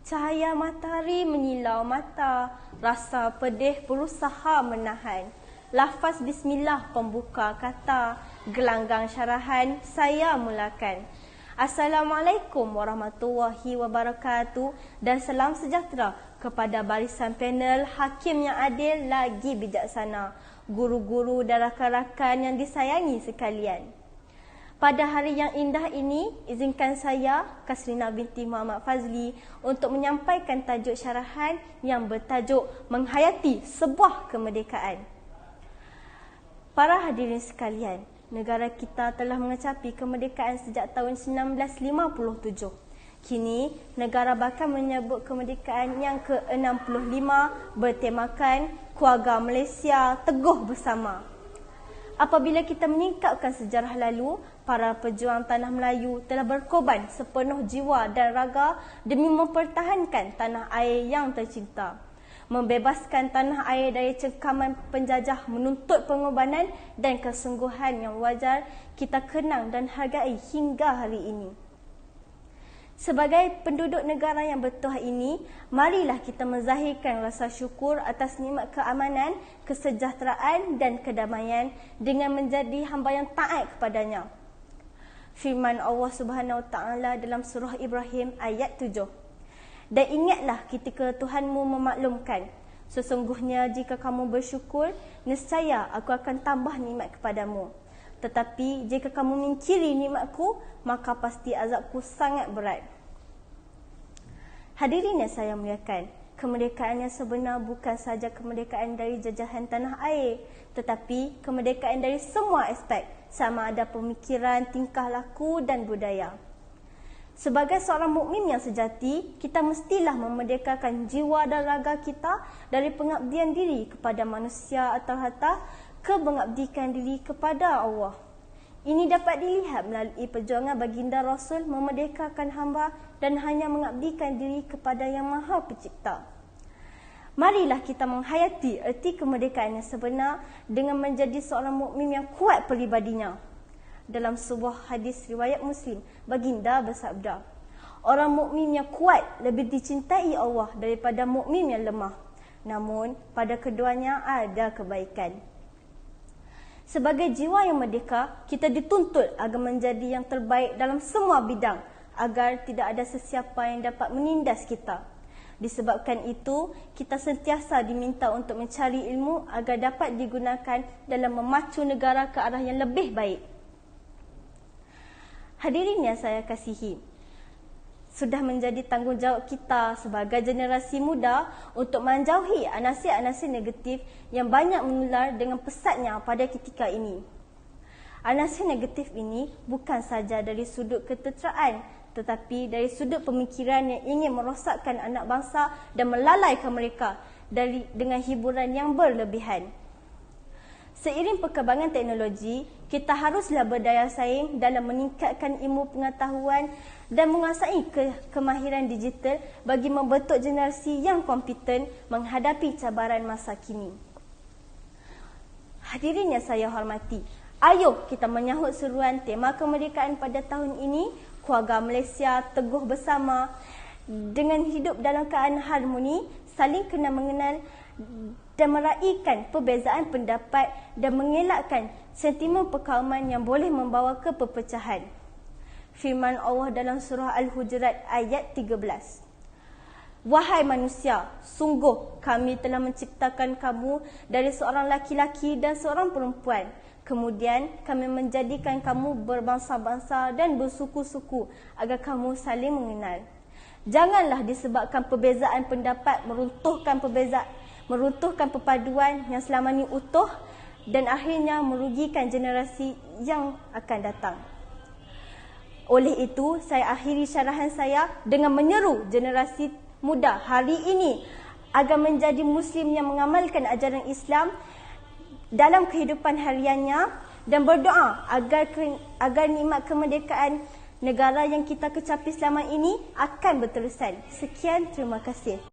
Cahaya matahari menyilau mata, rasa pedih berusaha menahan. Lafaz bismillah pembuka kata, gelanggang syarahan saya mulakan. Assalamualaikum warahmatullahi wabarakatuh dan salam sejahtera kepada barisan panel hakim yang adil lagi bijaksana, guru-guru dan rakan-rakan yang disayangi sekalian. Pada hari yang indah ini, izinkan saya, Kasrina binti Muhammad Fazli, untuk menyampaikan tajuk syarahan yang bertajuk Menghayati Sebuah Kemerdekaan. Para hadirin sekalian, negara kita telah mengecapi kemerdekaan sejak tahun 1957. Kini, negara bakal menyebut kemerdekaan yang ke-65 bertemakan Keluarga Malaysia Teguh Bersama. Apabila kita menyingkapkan sejarah lalu, para pejuang tanah Melayu telah berkorban sepenuh jiwa dan raga demi mempertahankan tanah air yang tercinta. Membebaskan tanah air dari cengkaman penjajah menuntut pengorbanan dan kesungguhan yang wajar kita kenang dan hargai hingga hari ini. Sebagai penduduk negara yang bertuah ini, marilah kita menzahirkan rasa syukur atas nikmat keamanan, kesejahteraan dan kedamaian dengan menjadi hamba yang taat kepadanya. Firman Allah Subhanahu Wa Taala dalam surah Ibrahim ayat 7. Dan ingatlah ketika Tuhanmu memaklumkan, sesungguhnya jika kamu bersyukur, nescaya aku akan tambah nikmat kepadamu. Tetapi jika kamu mengingkari nikmatku, maka pasti azabku sangat berat. Hadirin yang saya muliakan, kemerdekaan yang sebenar bukan sahaja kemerdekaan dari jajahan tanah air, tetapi kemerdekaan dari semua aspek, sama ada pemikiran, tingkah laku dan budaya. Sebagai seorang mukmin yang sejati, kita mestilah memerdekakan jiwa dan raga kita dari pengabdian diri kepada manusia atau harta ke mengabdikan diri kepada Allah. Ini dapat dilihat melalui perjuangan baginda Rasul memerdekakan hamba dan hanya mengabdikan diri kepada Yang Maha Pencipta. Marilah kita menghayati erti kemerdekaan yang sebenar dengan menjadi seorang mukmin yang kuat peribadinya. Dalam sebuah hadis riwayat Muslim, baginda bersabda, orang mukmin yang kuat lebih dicintai Allah daripada mukmin yang lemah. Namun, pada keduanya ada kebaikan. Sebagai jiwa yang merdeka, kita dituntut agar menjadi yang terbaik dalam semua bidang agar tidak ada sesiapa yang dapat menindas kita. Disebabkan itu, kita sentiasa diminta untuk mencari ilmu agar dapat digunakan dalam memacu negara ke arah yang lebih baik. Hadirin yang saya kasihi, sudah menjadi tanggungjawab kita sebagai generasi muda untuk menjauhi anasir-anasir negatif yang banyak menular dengan pesatnya pada ketika ini. Anasir negatif ini bukan saja dari sudut ketenteraan, tetapi dari sudut pemikiran yang ingin merosakkan anak bangsa dan melalaikan mereka dengan hiburan yang berlebihan. Seiring perkembangan teknologi, kita haruslah berdaya saing dalam meningkatkan ilmu pengetahuan dan menguasai kemahiran digital bagi membentuk generasi yang kompeten menghadapi cabaran masa kini. Hadirin yang saya hormati, ayo kita menyahut seruan tema kemerdekaan pada tahun ini, Keluarga Malaysia Teguh Bersama, dengan hidup dalam keadaan harmoni, saling kenal mengenal dan meraihkan perbezaan pendapat dan mengelakkan sentimen perkauman yang boleh membawa ke perpecahan. Firman Allah dalam surah Al-Hujurat ayat 13. Wahai manusia, sungguh kami telah menciptakan kamu dari seorang laki-laki dan seorang perempuan. Kemudian kami menjadikan kamu berbangsa-bangsa dan bersuku-suku agar kamu saling mengenal. Janganlah disebabkan perbezaan pendapat meruntuhkan perpaduan yang selama ini utuh dan akhirnya merugikan generasi yang akan datang. Oleh itu, saya akhiri syarahan saya dengan menyeru generasi muda hari ini agar menjadi Muslim yang mengamalkan ajaran Islam dalam kehidupan hariannya dan berdoa agar nikmat kemerdekaan negara yang kita kecapi selama ini akan berterusan. Sekian, terima kasih.